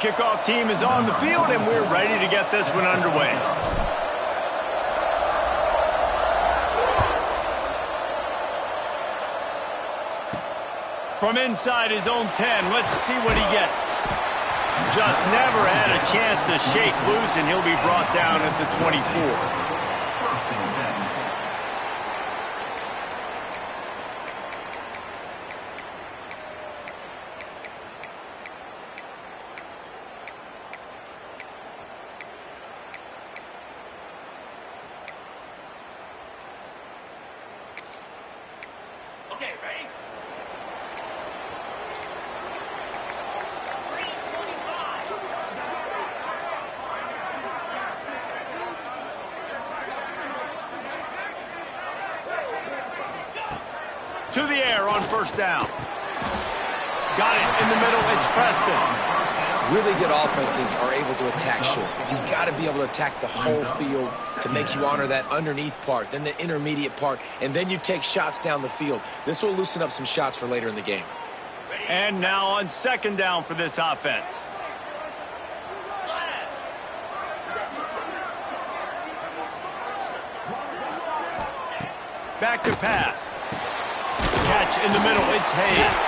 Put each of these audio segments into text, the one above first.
kickoff team is on the field, and we're ready to get this one underway. From inside his own 10, let's see what he gets. Just never had a chance to shake loose, and he'll be brought down at the 24. To the air on first down. Got it in the middle. It's Preston. Really good offenses are able to attack short. You've got to be able to attack the whole field to make you honor that underneath part, then the intermediate part, and then you take shots down the field. This will loosen up some shots for later in the game. And now on second down for this offense. Back to pass. Catch in the middle, it's Hayes.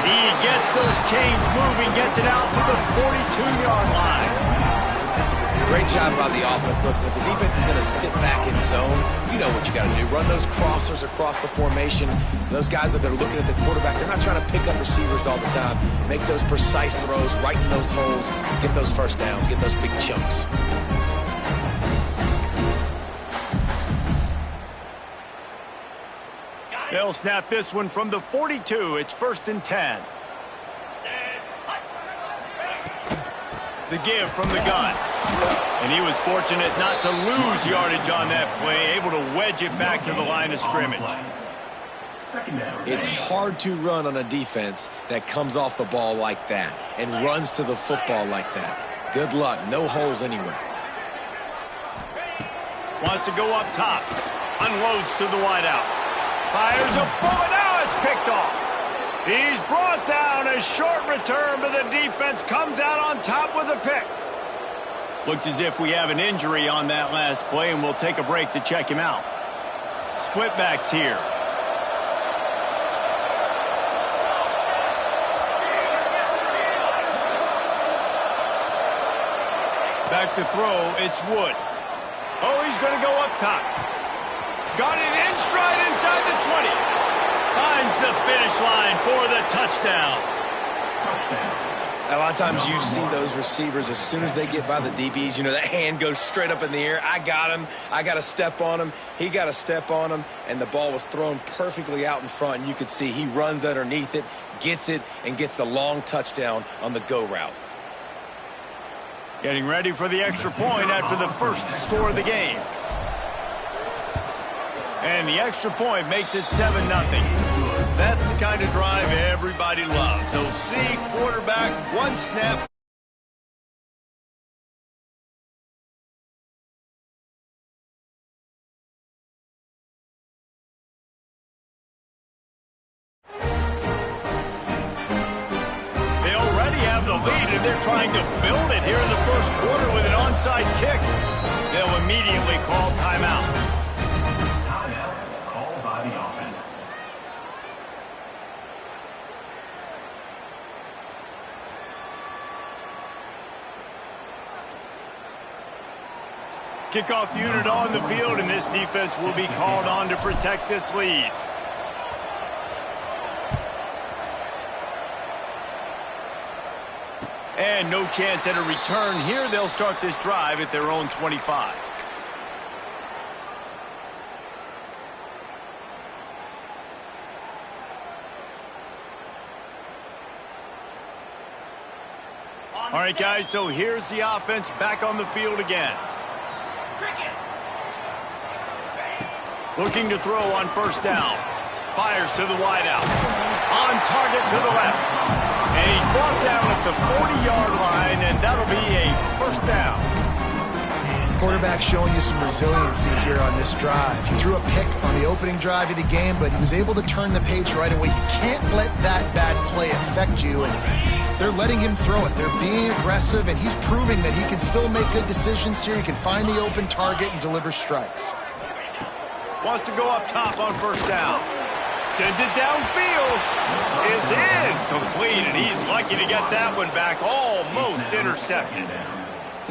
He gets those chains moving, gets it out to the 42-yard line. Great job by the offense. Listen, if the defense is going to sit back in zone, you know what you got to do. Run those crossers across the formation. Those guys that are looking at the quarterback, they're not trying to pick up receivers all the time. Make those precise throws, right in those holes, get those first downs, get those big chunks. They'll snap this one from the 42. It's 1st and 10. The give from the gun. And he was fortunate not to lose yardage on that play, able to wedge it back to the line of scrimmage. It's hard to run on a defense that comes off the ball like that and runs to the football like that. Good luck. No holes anywhere. Wants to go up top. Unloads to the wideout. Fires a bullet. Now it's picked off. He's brought down. A short return, but the defense comes out on top with a pick. Looks as if we have an injury on that last play, and we'll take a break to check him out. Split backs here. Back to throw. It's Wood. Oh, he's going to go up top. Got it in stride inside the 20. Finds the finish line for the touchdown. A lot of times you see those receivers, as soon as they get by the DBs, you know, that hand goes straight up in the air. I got him. I got to step on him. He got to step on him. And the ball was thrown perfectly out in front. And you could see he runs underneath it, gets it, and gets the long touchdown on the go route. Getting ready for the extra point after the first score of the game. And the extra point makes it 7-0. That's the kind of drive everybody loves. So see quarterback, one snap. They already have the lead, and they're trying to build it here in the first quarter with an onside kick. They'll immediately call timeout. Kickoff unit on the field, and this defense will be called on to protect this lead. And no chance at a return here. They'll start this drive at their own 25. All right, guys, so here's the offense back on the field again. Looking to throw on first down. Fires to the wideout. On target to the left. And he's brought down at the 40-yard line, and that'll be a first down. Quarterback showing you some resiliency here on this drive. He threw a pick on the opening drive of the game, but he was able to turn the page right away. You can't let that bad play affect you. And They're letting him throw it. They're being aggressive, and he's proving that he can still make good decisions here. He can find the open target and deliver strikes. Wants to go up top on first down. Sends it downfield. It's in. Complete, and he's lucky to get that one back. Almost intercepted.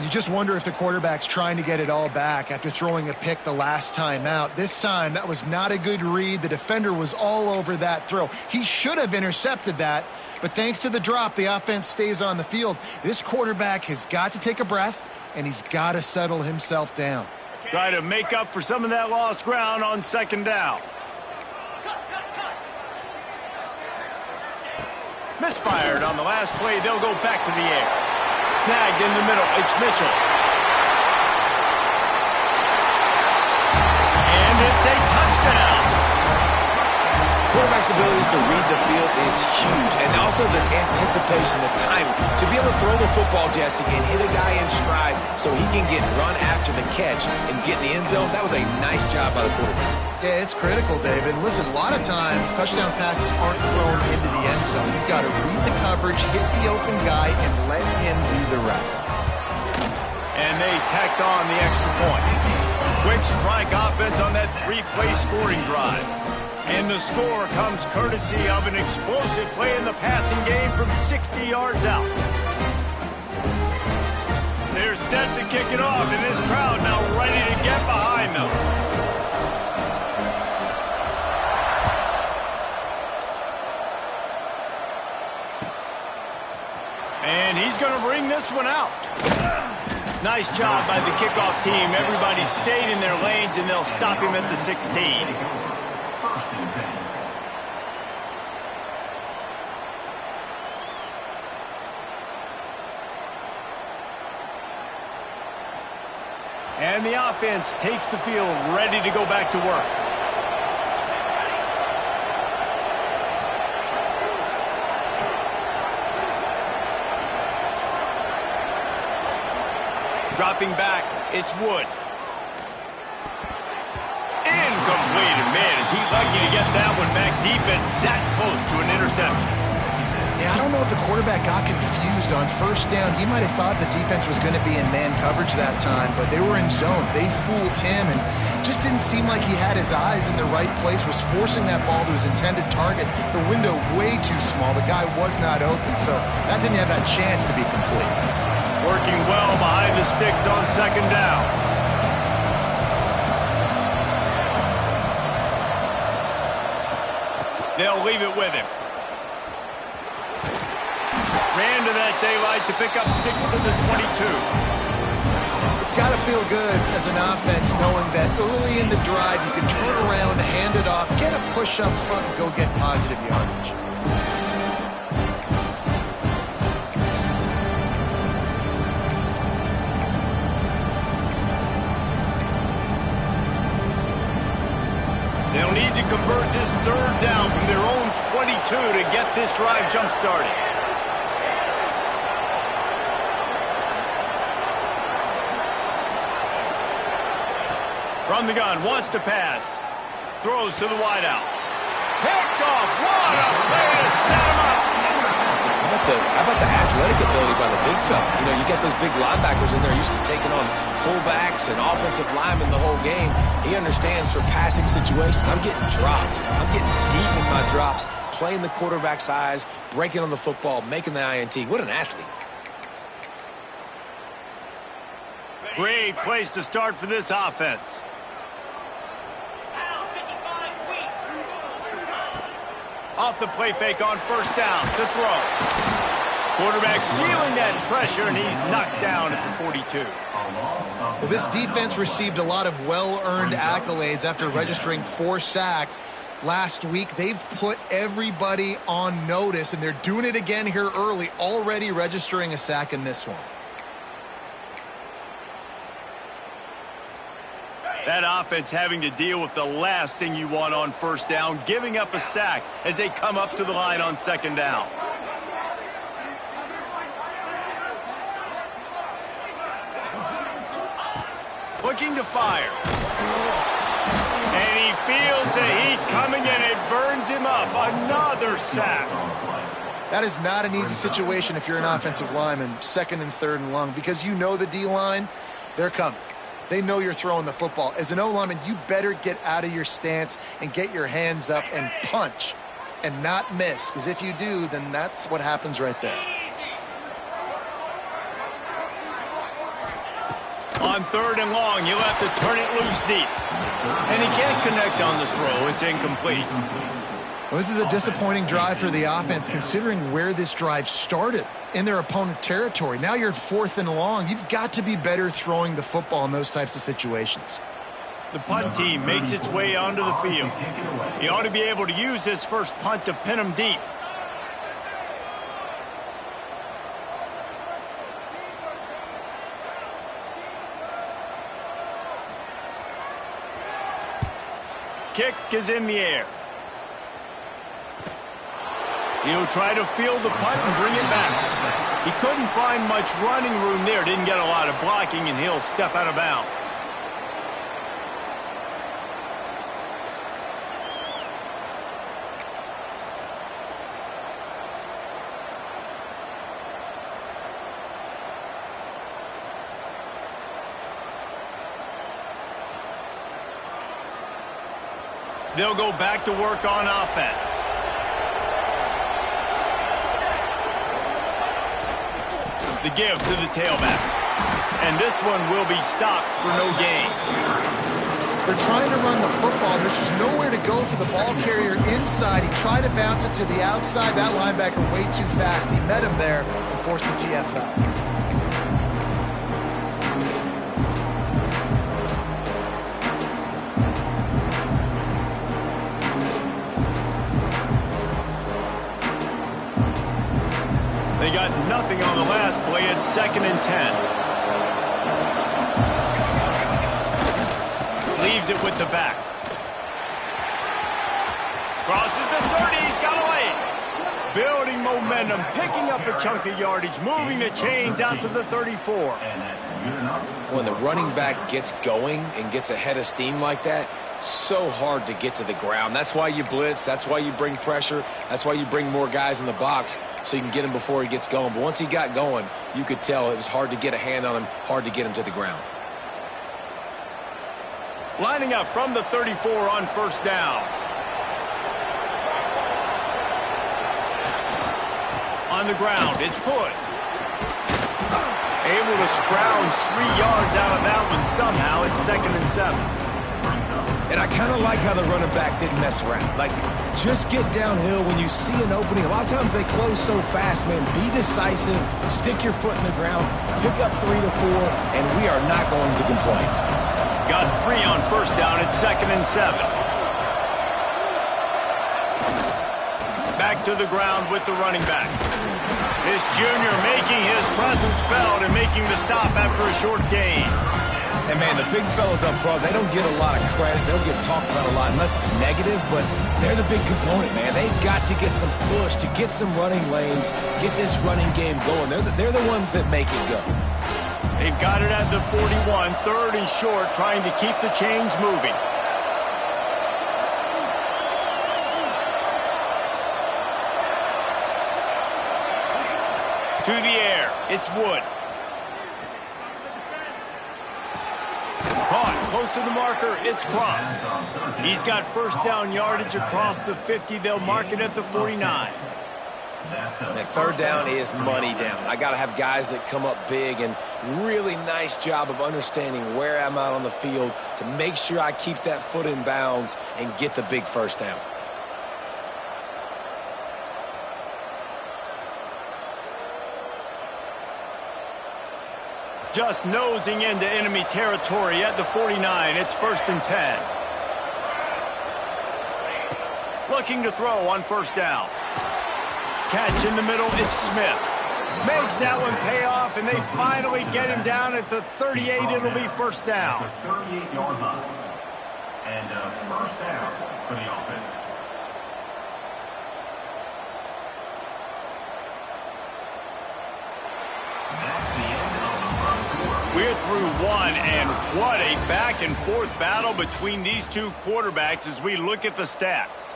You just wonder if the quarterback's trying to get it all back after throwing a pick the last time out. This time, that was not a good read. The defender was all over that throw. He should have intercepted that, but thanks to the drop, the offense stays on the field. This quarterback has got to take a breath, and he's got to settle himself down. Try to make up for some of that lost ground on second down. Misfired on the last play. They'll go back to the air. Snagged in the middle. It's Mitchell. And it's a touchdown. Quarterback's abilities to read the field is huge, and also the anticipation, the timing. To be able to throw the football, Jesse, and hit a guy in stride so he can get run after the catch and get in the end zone, that was a nice job by the quarterback. Yeah, it's critical, David. Listen, a lot of times, touchdown passes aren't thrown into the end zone. You've got to read the coverage, hit the open guy, and let him do the rest. And they tacked on the extra point. Quick strike offense on that three-play scoring drive. And the score comes courtesy of an explosive play in the passing game from 60 yards out. They're set to kick it off, and this crowd now ready to get behind them. And he's going to bring this one out. Nice job by the kickoff team. Everybody stayed in their lanes, and they'll stop him at the 16. And the offense takes the field, ready to go back to work. Dropping back, it's Wood. Incomplete, and man, is he lucky to get that one back. Defense that close to an interception. Yeah, I don't know if the quarterback got confused on first down. He might have thought the defense was going to be in man coverage that time, but they were in zone. They fooled him, and just didn't seem like he had his eyes in the right place, was forcing that ball to his intended target. The window way too small. The guy was not open, so that didn't have that chance to be complete. Working well behind the sticks on second down. They'll leave it with him. Ran to that daylight to pick up 6 to the 22. It's got to feel good as an offense knowing that early in the drive you can turn around, hand it off, get a push up front, and go get positive yardage. They'll need to convert this third down from their own 22 to get this drive jump-started. From the gun, wants to pass. Throws to the wideout. Picked off. What a play to set him up. How about the athletic ability by the big fella? You know, you get those big linebackers in there used to taking on fullbacks and offensive linemen the whole game. He understands for passing situations. I'm getting drops. I'm getting deep in my drops, playing the quarterback's eyes, breaking on the football, making the INT. What an athlete. Great place to start for this offense. Off the play fake on first down to throw. Quarterback feeling that pressure, and he's knocked down at the 42. Well, this defense received a lot of well-earned accolades after registering 4 sacks last week. They've put everybody on notice, and they're doing it again here early, already registering a sack in this one. That offense having to deal with the last thing you want on first down, giving up a sack as they come up to the line on second down. Looking to fire. And he feels the heat coming in. It burns him up. Another sack. That is not an easy situation if you're an offensive lineman, second and third and long, because you know the D-line, they're coming. They know you're throwing the football. As an O-lineman, you better get out of your stance and get your hands up and punch and not miss, because if you do, then that's what happens right there. On third and long, you'll have to turn it loose deep. And he can't connect on the throw. It's incomplete. Well, this is a disappointing drive for the offense, considering where this drive started, in their opponent territory. Now you're at fourth and long. You've got to be better throwing the football in those types of situations. The punt team makes its way onto the field. He ought to be able to use this first punt to pin him deep. Kick is in the air. He'll try to field the punt and bring it back. He couldn't find much running room there. Didn't get a lot of blocking, and he'll step out of bounds. They'll go back to work on offense. The give to the tailback. And this one will be stopped for no gain. They're trying to run the football. There's just nowhere to go for the ball carrier inside. He tried to bounce it to the outside. That linebacker way too fast. He met him there and forced the TFL. They got nothing on the last play. It's 2nd and 10. Leaves it with the back. Crosses the 30. He's got away. Building momentum, picking up a chunk of yardage, moving the chains out to the 34. When the running back gets going and gets ahead of steam like that, so hard to get to the ground. That's why you blitz. That's why you bring pressure. That's why you bring more guys in the box so you can get him before he gets going. But once he got going, you could tell it was hard to get a hand on him, hard to get him to the ground. Lining up from the 34 on first down. On the ground, it's Hood. Able to scrounge 3 yards out of that one somehow. It's 2nd and 7. And I kind of like how the running back didn't mess around. Like, just get downhill when you see an opening. A lot of times they close so fast, man. Be decisive, stick your foot in the ground, pick up 3 to 4, and we are not going to complain. Got 3 on first down. It's 2nd and 7. Back to the ground with the running back. This junior making his presence felt and making the stop after a short gain. And, man, the big fellas up front, they don't get a lot of credit. They don't get talked about a lot unless it's negative, but they're the big component, man. They've got to get some push, to get some running lanes, get this running game going. They're the ones that make it go. They've got it at the 41, 3rd and short, trying to keep the chains moving. To the air, it's Wood. Caught close to the marker, it's Cross. He's got first down yardage across the 50. They'll mark it at the 49. That 3rd down is money down. I got to have guys that come up big, and really nice job of understanding where I'm out on the field to make sure I keep that foot in bounds and get the big first down. Just nosing into enemy territory at the 49. It's 1st and 10. Looking to throw on first down. Catch in the middle, it's Smith. Makes that one pay off, and they finally get him down at the 38. It'll be first down. 38-yard line. And first down for the offense. We're through one, and what a back-and-forth battle between these two quarterbacks as we look at the stats.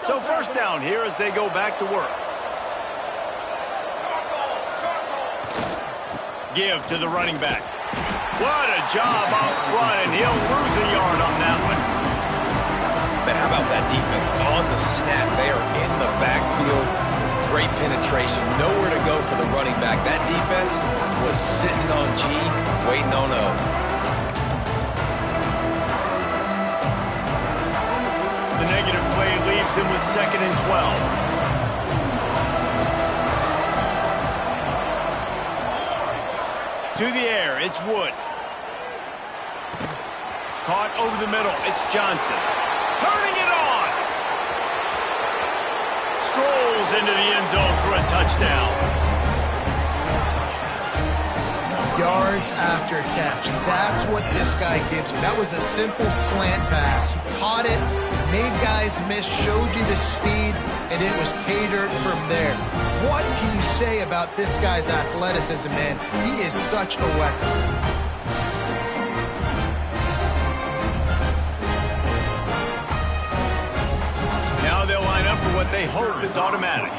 So first down here as they go back to work. Give to the running back. What a job up front, and he'll lose a yard on that one. But how about that defense on the snap? They are in the backfield. Great penetration. Nowhere to go for the running back. That defense was sitting on G, waiting on O. The negative play leaves him with 2nd and 12. To the air, it's Wood. Caught over the middle, it's Johnson. Turning it on! Strolls into the end zone for a touchdown. Yards after catch. That's what this guy gives you. That was a simple slant pass. He caught it, made guys miss, showed you the speed, and it was pay dirt from there. What can you say about this guy's athleticism, man? He is such a weapon. Now they'll line up for what they hope is automatic.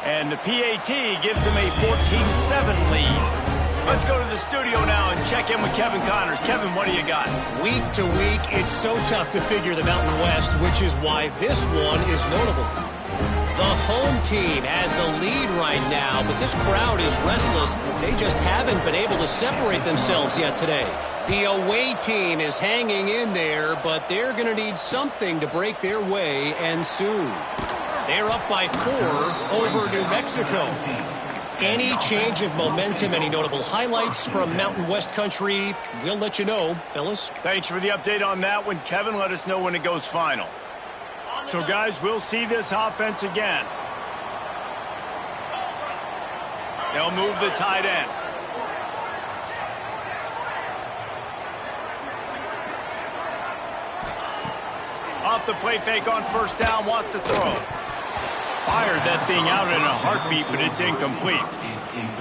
And the PAT gives them a 14-7 lead. Let's go to the studio now and check in with Kevin Connors. Kevin, what do you got? Week to week, it's so tough to figure the Mountain West, which is why this one is notable. The home team has the lead right now, but this crowd is restless. They just haven't been able to separate themselves yet today. The away team is hanging in there, but they're going to need something to break their way, and soon. They're up by 4 over New Mexico. Any change of momentum, any notable highlights from Mountain West country, we'll let you know, fellas. Thanks for the update on that one, Kevin. Let us know when it goes final. So, guys, we'll see this offense again. They'll move the tight end. Off the play fake on first down, wants to throw. Fired that thing out in a heartbeat, but it's incomplete.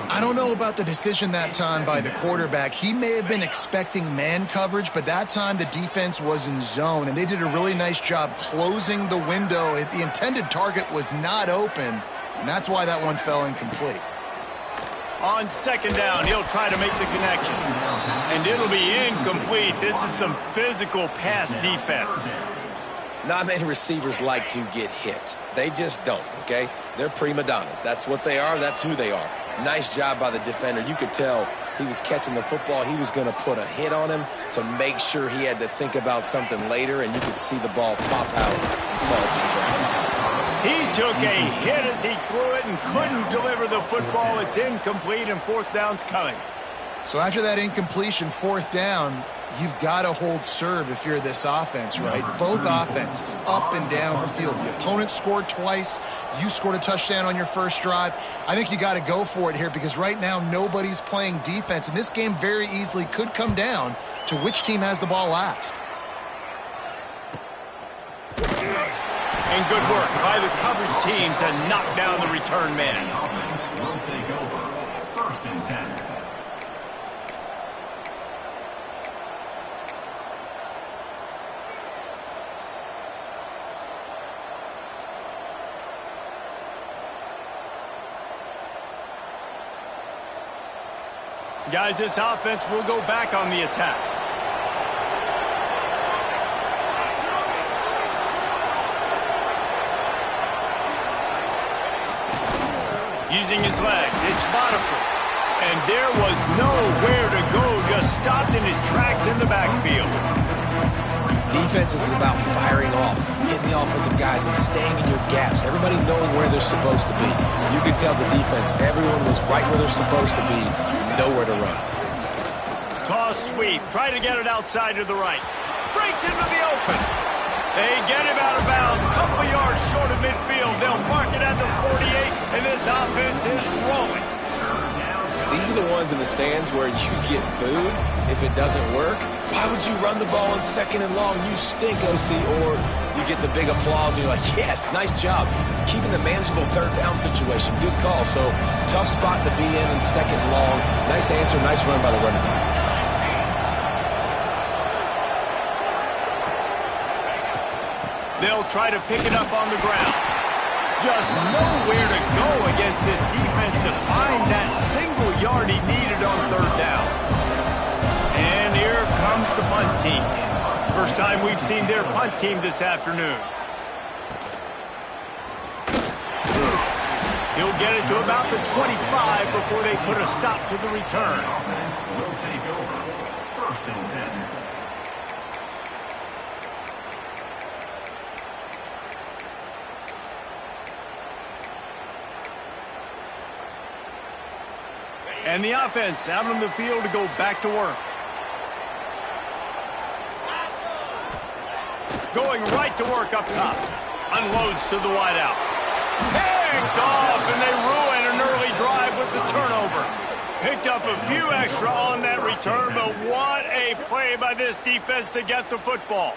I don't know about the decision that time by the quarterback. He may have been expecting man coverage, but that time the defense was in zone, and they did a really nice job closing the window. The intended target was not open, and that's why that one fell incomplete. On second down, he'll try to make the connection. And it'll be incomplete. This is some physical pass defense. Not many receivers like to get hit. They just don't, okay? They're prima donnas. That's what they are. That's who they are. Nice job by the defender. You could tell he was catching the football. He was going to put a hit on him to make sure he had to think about something later, and you could see the ball pop out and fall to the ground. He took a hit as he threw it and couldn't deliver the football. It's incomplete, and fourth down's coming. So after that incompletion, fourth down, you've got to hold serve if you're this offense, right? Both offenses up and down the field. The opponent scored twice. You scored a touchdown on your first drive. I think you got to go for it here because right now nobody's playing defense, and this game very easily could come down to which team has the ball last. And good work by the coverage team to knock down the return man. Will take over 1st and 10. Guys, this offense will go back on the attack. Using his legs, it's Botifer. And there was nowhere to go, just stopped in his tracks in the backfield. Defense is about firing off, hitting the offensive guys, and staying in your gaps. Everybody knowing where they're supposed to be. You could tell the defense, everyone was right where they're supposed to be, nowhere to run. Toss sweep, try to get it outside to the right. Breaks into the open. They get him out of bounds, couple of yards short of midfield. They'll mark it at the 48, and this offense is rolling. These are the ones in the stands where you get booed if it doesn't work. Why would you run the ball on second and long? You stink, OC. Or you get the big applause, and you're like, yes, nice job. Keeping the manageable third down situation. Good call. So, tough spot to be in second and long. Nice answer, nice run by the running back. They'll try to pick it up on the ground. Just nowhere to go against this defense to find that single yard he needed on third down. And here comes the punt team. First time we've seen their punt team this afternoon. He'll get it to about the 25 before they put a stop to the return. Will take over. First and 10. And the offense out on the field to go back to work. Going right to work up top. Unloads to the wideout. Picked off, and they ruin an early drive with the turnover. Picked up a few extra on that return, but what a play by this defense to get the football.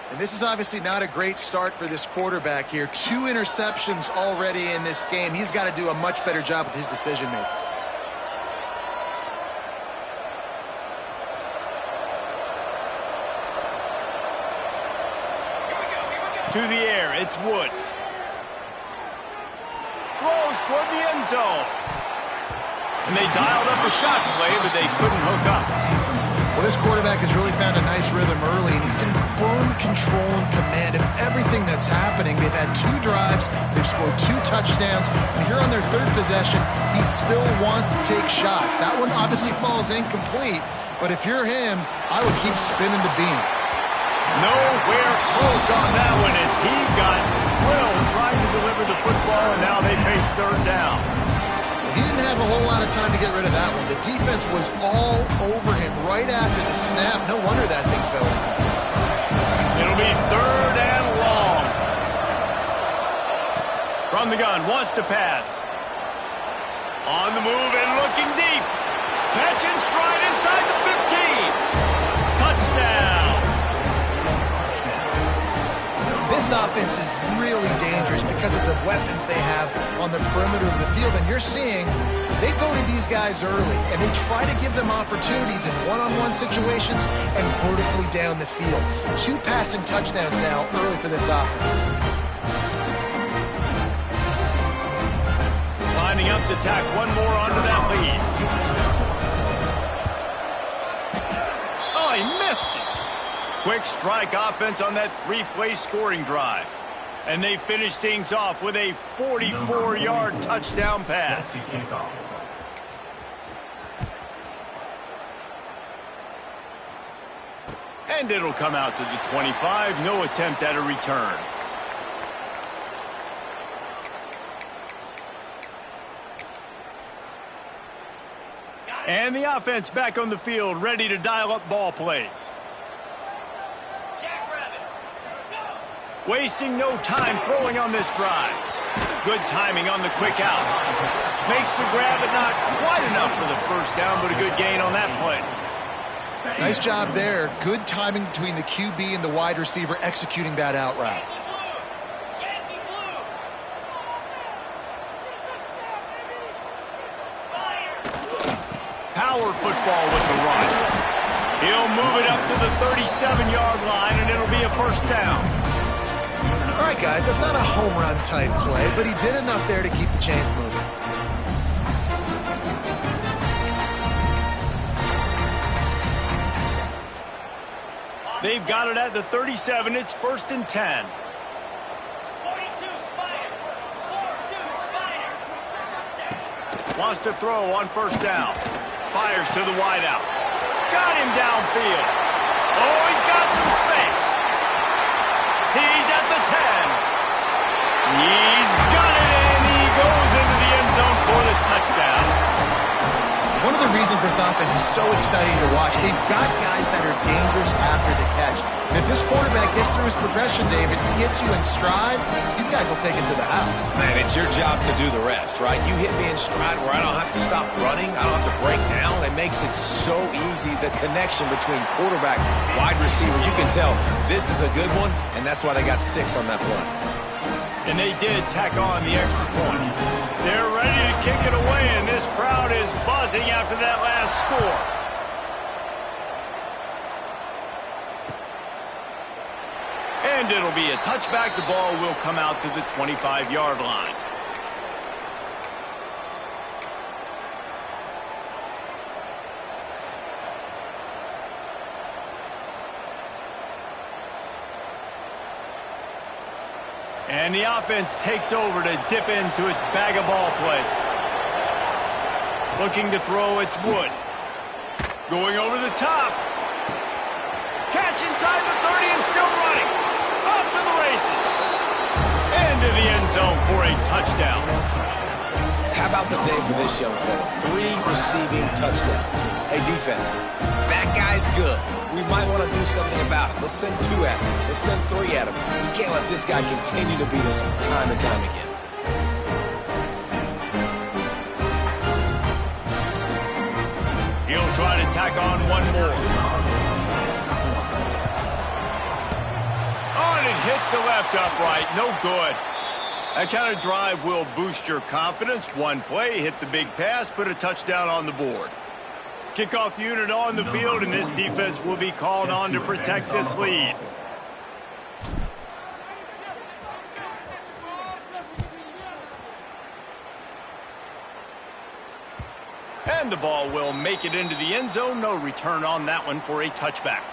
And this is obviously not a great start for this quarterback here. 2 interceptions already in this game. He's got to do a much better job with his decision-making. To the air, it's Wood. Throws toward the end zone. And they dialed up a shot play, but they couldn't hook up. Well, this quarterback has really found a nice rhythm early, and he's in firm control and command of everything that's happening. They've had 2 drives, they've scored 2 touchdowns, and here on their 3rd possession, he still wants to take shots. That one obviously falls incomplete, but if you're him, I would keep spinning the beam. Nowhere close on that one as he got drilled trying to deliver the football, and now they face third down. He didn't have a whole lot of time to get rid of that one. The defense was all over him right after the snap. No wonder that thing fell. It'll be third and long. From the gun, wants to pass. On the move and looking deep. Catch and stride inside the 15. Touchdown. This offense is really dangerous because of the weapons they have on the perimeter of the field. And you're seeing they go to these guys early, and they try to give them opportunities in one-on-one situations and vertically down the field. 2 passing touchdowns now early for this offense. Lining up to tack one more onto that lead. Oh, he missed it. Quick strike offense on that 3-play scoring drive. And they finish things off with a 44-yard touchdown pass. And it'll come out to the 25. No attempt at a return. And the offense back on the field, ready to dial up ball plays. Wasting no time throwing on this drive. Good timing on the quick out. Makes the grab, but not quite enough for the first down, but a good gain on that play. Nice job there. Good timing between the QB and the wide receiver executing that out route. Power football with the run. He'll move it up to the 37-yard line, and it'll be a first down. All right, guys, that's not a home run type play, but he did enough there to keep the chains moving. They've got it at the 37. It's 1st and 10. 42 Spider. 42 Spider. Wants to throw on first down. Fires to the wideout. Got him downfield. Oh, he's got some space. He's at the 10. He's got it, and he goes into the end zone for the touchdown. One of the reasons this offense is so exciting to watch, they've got guys that are dangerous after the catch. And if this quarterback gets through his progression, David, gets you in stride, these guys will take it to the house. Man, it's your job to do the rest, right? You hit me in stride where I don't have to stop running. I don't have to break down. It makes it so easy, the connection between quarterback, wide receiver. You can tell this is a good one, and that's why they got 6 on that play. And they did tack on the extra point. They're ready to kick it away, and this crowd is buzzing after that last score. And and it'll be a touchback. The ball will come out to the 25-yard line. And the offense takes over to dip into its bag of ball plays. Looking to throw, it's Wood. Going over the top. Catch inside the 30 and still running. Off to the races. Into the end zone for a touchdown. How about the day for this young fella? 3 receiving touchdowns. Hey, defense, that guy's good. We might want to do something about it. Let's send 2 at him. Let's send 3 at him. We can't let this guy continue to beat us time and time again. He'll try to tack on one more. Oh, and it hits the left upright. No good. That kind of drive will boost your confidence. One play, hit the big pass, put a touchdown on the board. Kickoff unit on the field, and this defense will be called on to protect this lead. And the ball will make it into the end zone. No return on that one for a touchback.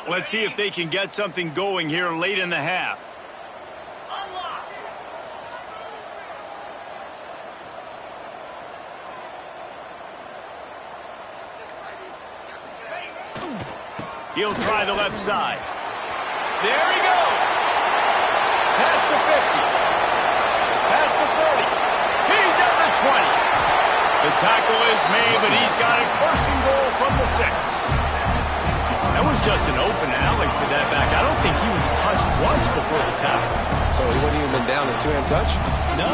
Let's see if they can get something going here late in the half. He'll try the left side. There he goes. Past the 50. Past the 30. He's at the 20. The tackle is made, but he's got it. First and goal from the 6. That was just an open alley for that back. I don't think he was touched once before the tackle. So he wouldn't even been down a 2-hand touch? No.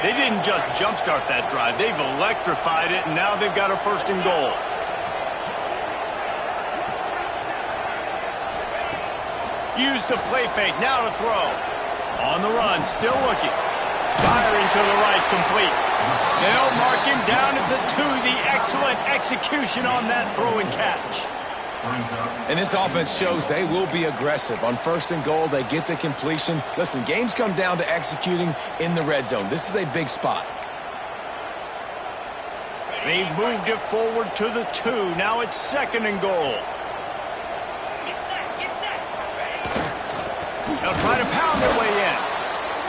They didn't just jumpstart that drive. They've electrified it, and now they've got a first and goal. Use the play fake. Now to throw. On the run, still looking. Firing to the right, complete. They'll mark him down at the 2. The excellent execution on that throw and catch. And this offense shows they will be aggressive. On first and goal, they get the completion. Listen, games come down to executing in the red zone. This is a big spot. They've moved it forward to the 2. Now it's second and goal. They'll try to pound their way in.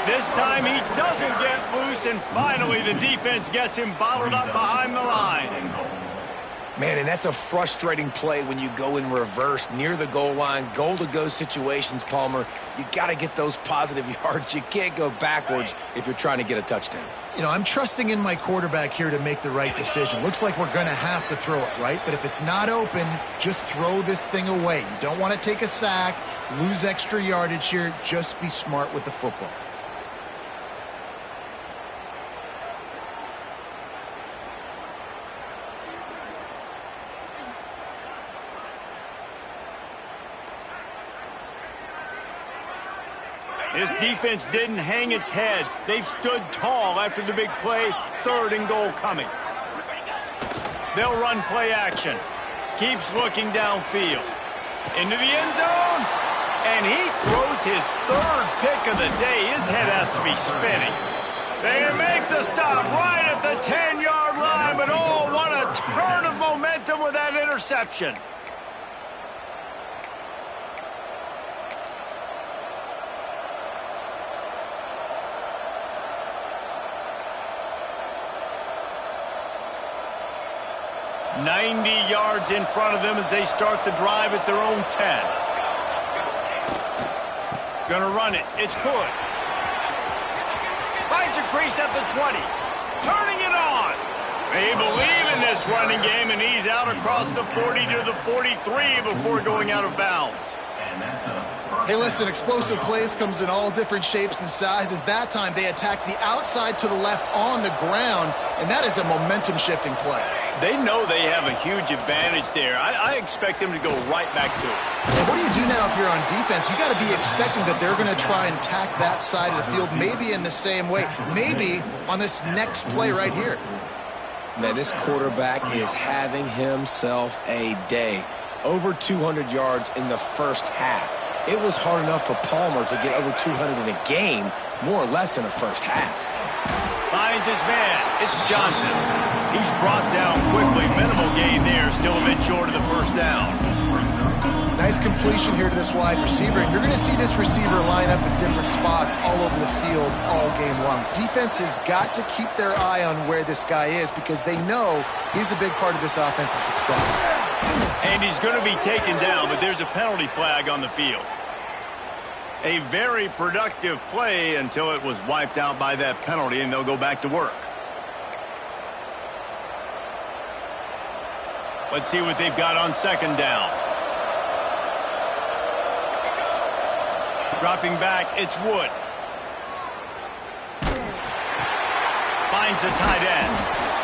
This time he doesn't get loose, and finally the defense gets him bottled up behind the line. Man, and that's a frustrating play when you go in reverse near the goal line, goal-to-go situations, Palmer. You got to get those positive yards. You can't go backwards if you're trying to get a touchdown. You know, I'm trusting in my quarterback here to make the right decision. Looks like we're going to have to throw it, right? But if it's not open, just throw this thing away. You don't want to take a sack, lose extra yardage here. Just be smart with the football. This defense didn't hang its head. They've stood tall after the big play. Third and goal coming. They'll run play action. Keeps looking downfield. Into the end zone. And he throws his 3rd pick of the day. His head has to be spinning. They make the stop right at the 10-yard line. But oh, what a turn of momentum with that interception. .90 yards in front of them as they start the drive at their own 10. Gonna run it. It's Hood. Finds a crease at the 20. Turning it on. They believe in this running game, and he's out across the 40 to the 43 before going out of bounds. And that's a Hey, listen, explosive plays comes in all different shapes and sizes. That time, they attacked the outside to the left on the ground, and that is a momentum-shifting play. They know they have a huge advantage there. I expect them to go right back to it. And what do you do now if you're on defense? You got to be expecting that they're going to try and attack that side of the field, maybe in the same way, maybe on this next play right here. Man, this quarterback is having himself a day. Over 200 yards in the first half. It was hard enough for Palmer to get over 200 in a game, more or less in the first half. Finds his man. It's Johnson. He's brought down quickly. Minimal gain there. Still a bit short of the first down. Nice completion here to this wide receiver. And you're going to see this receiver line up in different spots all over the field all game long. Defense has got to keep their eye on where this guy is because they know he's a big part of this offense's success. And he's going to be taken down, but there's a penalty flag on the field. A very productive play until it was wiped out by that penalty, and they'll go back to work. Let's see what they've got on second down. Dropping back, it's Wood. Finds the tight end.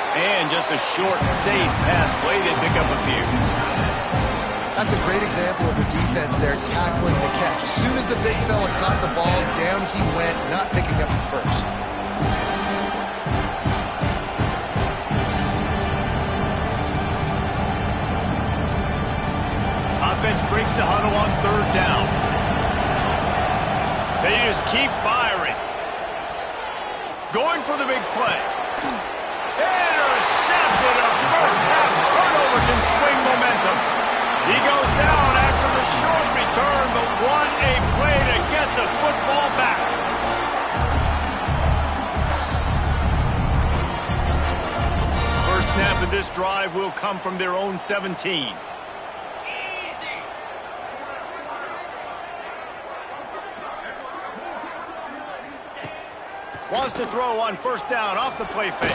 And just a short, safe pass play. They pick up a few. That's a great example of the defense there tackling the catch. As soon as the big fella caught the ball, down he went, not picking up the first. Offense breaks the huddle on third down. They just keep firing. Going for the big play. Intercepted. A first half turnover can swing momentum. He goes down after the short return, but what a play to get the football back. First snap of this drive will come from their own 17. Wants to throw on first down off the play fake.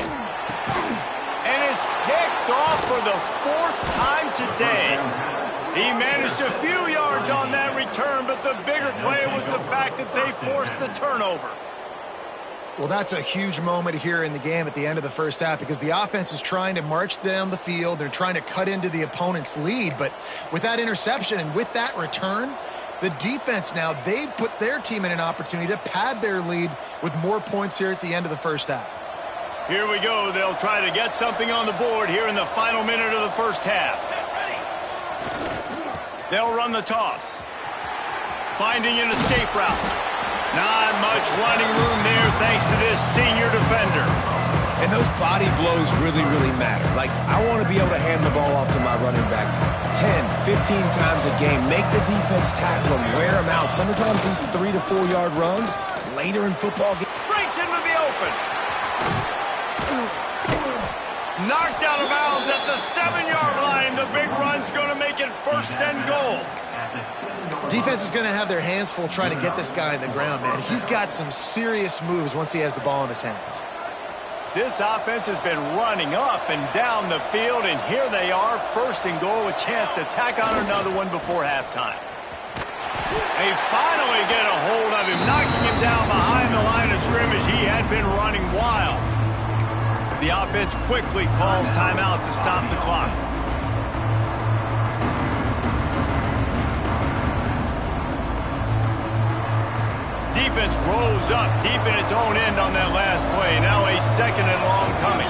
And it's picked off for the fourth time today. He managed a few yards on that return, but the bigger play was the fact that they forced the turnover. Well, that's a huge moment here in the game at the end of the first half because the offense is trying to march down the field. They're trying to cut into the opponent's lead, but with that interception and with that return, the defense now, they've put their team in an opportunity to pad their lead with more points here at the end of the first half. Here we go. They'll try to get something on the board here in the final minute of the first half. They'll run the toss. Finding an escape route. Not much running room there thanks to this senior defender. And those body blows really, really matter. Like, I want to be able to hand the ball off to my running back 10, 15 times a game. Make the defense tackle him, wear him out. Sometimes these 3 to 4 yard runs later in football games. Breaks into the open. Knocked out of bounds at the 7-yard line. The big run's going to make it first and goal. Defense is going to have their hands full trying to get this guy in the ground, man. He's got some serious moves once he has the ball in his hands. This offense has been running up and down the field, and here they are, first and goal, a chance to tack on another one before halftime. They finally get a hold of him, knocking him down behind the line of scrimmage. He had been running wild. The offense quickly calls timeout to stop the clock. Defense rolls up deep in its own end on that last play. Now a second and long coming.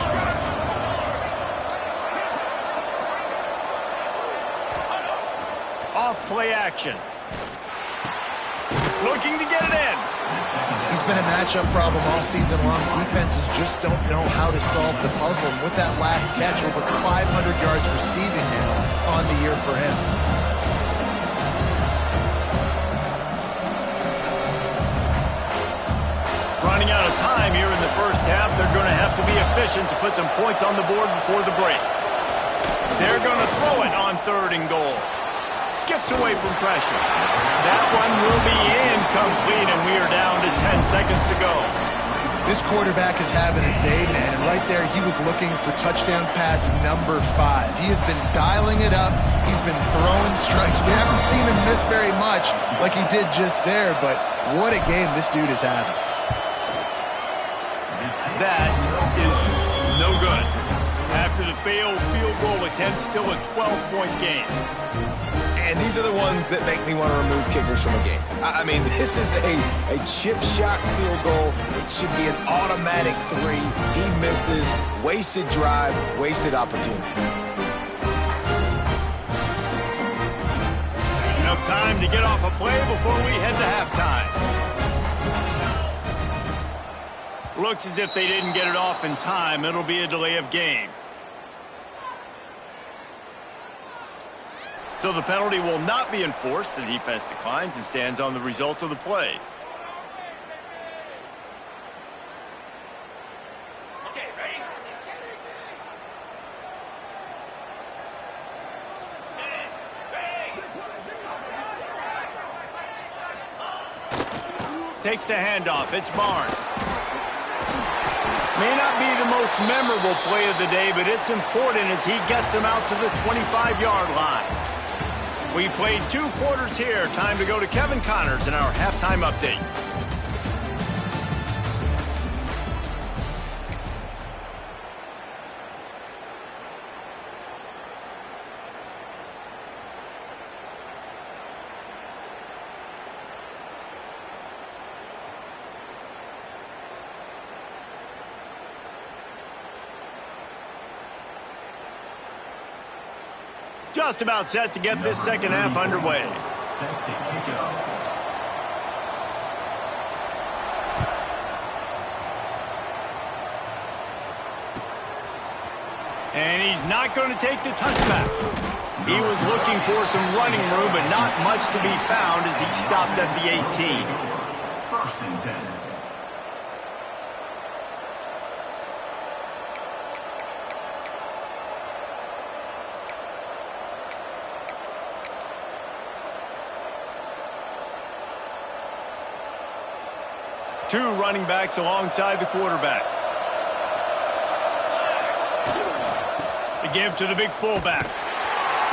Off play action. Looking to get it in. He's been a matchup problem all season long. Defenses just don't know how to solve the puzzle. And with that last catch, over 500 yards receiving now on the year for him. Running out of time here in the first half. They're going to have to be efficient to put some points on the board before the break. They're going to throw it on third and goal. Skips away from pressure. That one will be incomplete, and we are down to 10 seconds to go. This quarterback is having a day, man, and right there he was looking for touchdown pass number 5. He has been dialing it up. He's been throwing strikes. We haven't seen him miss very much like he did just there, but what a game this dude is having. That is no good. After the failed field goal attempt, still a 12-point game. And these are the ones that make me want to remove kickers from a game. I mean, this is a chip shot field goal. It should be an automatic 3. He misses. Wasted drive, wasted opportunity. Enough time to get off a play before we head to halftime. Looks as if they didn't get it off in time. It'll be a delay of game. So the penalty will not be enforced. The defense declines and stands on the result of the play. Okay, ready? Takes the handoff. It's Barnes. May not be the most memorable play of the day, but it's important as he gets him out to the 25-yard line. We played 2 quarters here. Time to go to Kevin Connors in our halftime update. Just about set to get this second half underway. Set to kick off. And he's not going to take the touchback. He was looking for some running room, but not much to be found as he stopped at the 18. First and 10. Two running backs alongside the quarterback. The give to the big fullback.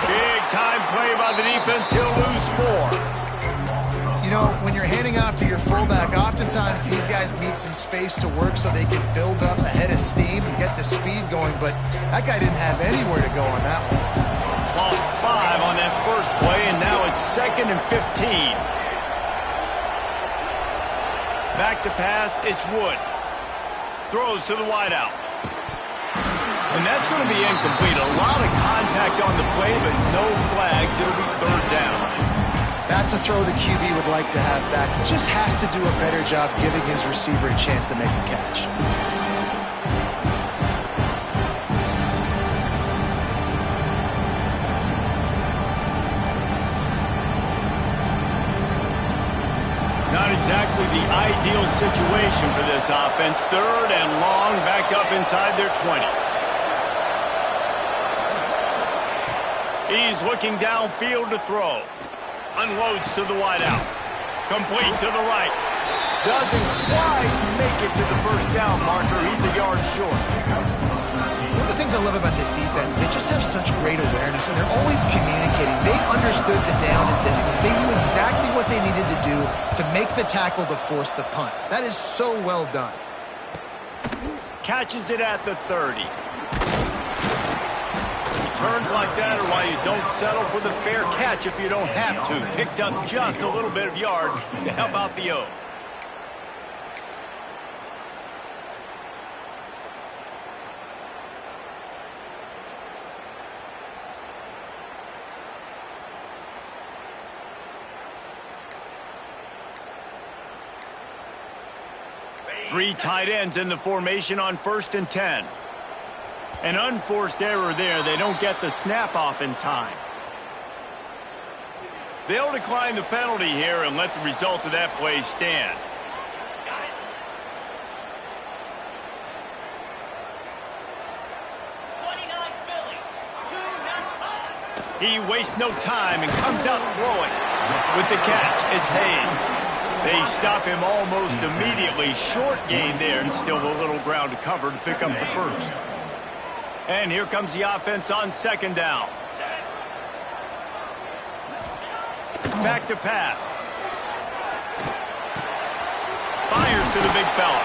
Big time play by the defense. He'll lose 4. You know, when you're handing off to your fullback, oftentimes these guys need some space to work so they can build up a head of steam and get the speed going, but that guy didn't have anywhere to go on that one. Lost 5 on that first play, and now it's 2nd and 15. Back to pass, it's Wood. Throws to the wideout. And that's going to be incomplete. A lot of contact on the play, but no flags. It'll be 3rd down. That's a throw the QB would like to have back. He just has to do a better job giving his receiver a chance to make a catch. Not exactly the ideal situation for this offense. 3rd and long, back up inside their 20. He's looking downfield to throw. Unloads to the wideout. Complete to the right. Doesn't quite make it to the first down marker. He's a yard short. One of the things I love about this defense, they just have such great awareness, and they're always communicating. They understood the down and distance. They knew exactly what they needed to do to make the tackle to force the punt. That is so well done. Catches it at the 30. Turns like that are why you don't settle for the fair catch if you don't have to. Picks up just a little bit of yards to help out the O. Three tight ends in the formation on 1st and 10. An unforced error there. They don't get the snap off in time. They'll decline the penalty here and let the result of that play stand. He wastes no time and comes out throwing. With the catch, it's Hayes. They stop him almost immediately. Short gain there, and still a little ground to cover to pick up the first. And here comes the offense on second down. Back to pass. Fires to the big fella.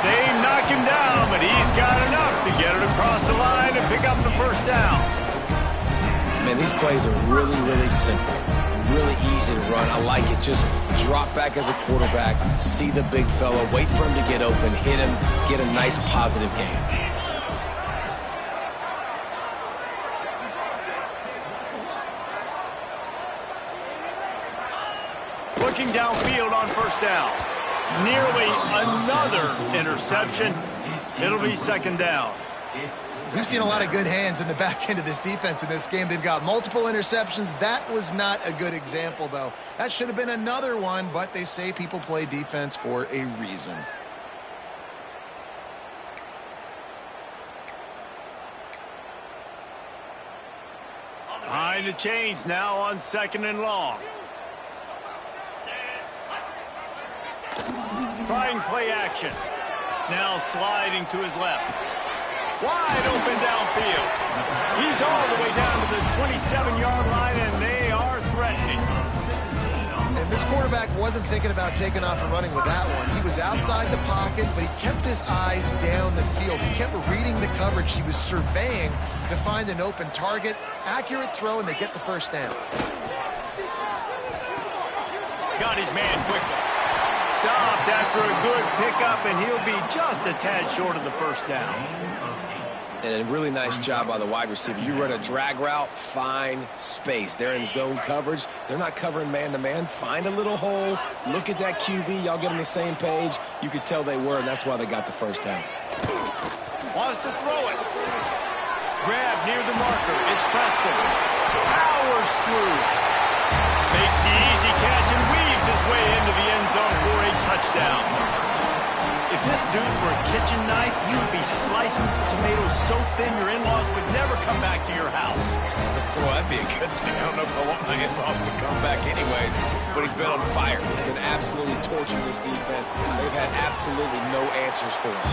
They knock him down, but he's got enough to get it across the line and pick up the first down. Man, these plays are really, really simple. Really easy to run. I like it. Just drop back as a quarterback, see the big fella, wait for him to get open, hit him, get a nice positive gain. Looking downfield on first down. Nearly another interception. It'll be second down. We've seen a lot of good hands in the back end of this defense in this game. They've got multiple interceptions. That was not a good example, though. That should have been another one, but they say people play defense for a reason. Behind the chains now on second and long. Trying play action. Now sliding to his left. Wide open downfield. He's all the way down to the 27-yard line, and they are threatening. And this quarterback wasn't thinking about taking off and running with that one. He was outside the pocket, but he kept his eyes down the field. He kept reading the coverage. He was surveying to find an open target. Accurate throw, and they get the first down. Got his man quickly. Stopped after a good pickup, and he'll be just a tad short of the first down. And a really nice job by the wide receiver. You run a drag route, find space. They're in zone coverage. They're not covering man-to-man. Find a little hole. Look at that QB. Y'all get on the same page. You could tell they were, and that's why they got the first down. Wants to throw it. Grab near the marker. It's Preston. Powers through. Makes the easy catch and weaves his way into the end zone for a touchdown. If this dude were a kitchen knife, you would be slicing tomatoes so thin your in-laws would never come back to your house. Well, that'd be a good thing. I don't know if I want my in-laws to come back anyways, but he's been on fire. He's been absolutely torching this defense. They've had absolutely no answers for him.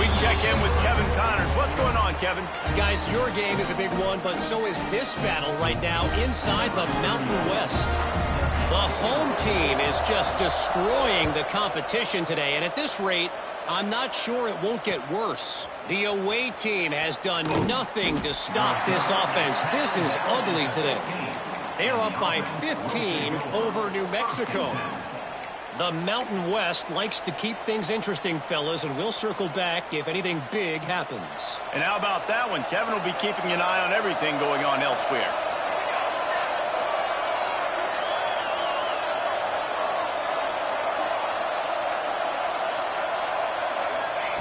We check in with Kevin Connors. What's going on, Kevin? Guys, your game is a big one, but so is this battle right now inside the Mountain West. The home team is just destroying the competition today, and at this rate, I'm not sure it won't get worse. The away team has done nothing to stop this offense. This is ugly today. They're up by 15 over New Mexico. The Mountain West likes to keep things interesting, fellas, and we'll circle back if anything big happens. And how about that one? Kevin will be keeping an eye on everything going on elsewhere.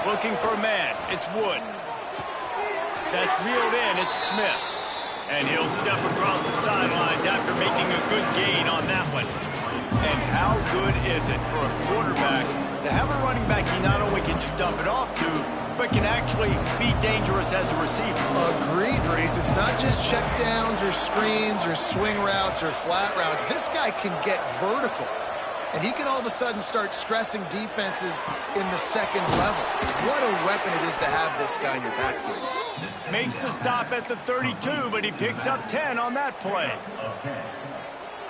Looking for a man. It's Wood. That's reeled in. It's Smith. And he'll step across the sidelines after making a good gain on that one. And how good is it for a quarterback to have a running back he not only can just dump it off to, but can actually be dangerous as a receiver? Agreed, Reese. It's not just checkdowns or screens or swing routes or flat routes. This guy can get vertical. And he can all of a sudden start stressing defenses in the second level. What a weapon it is to have this guy in your backfield. Makes the stop at the 32, but he picks up 10 on that play.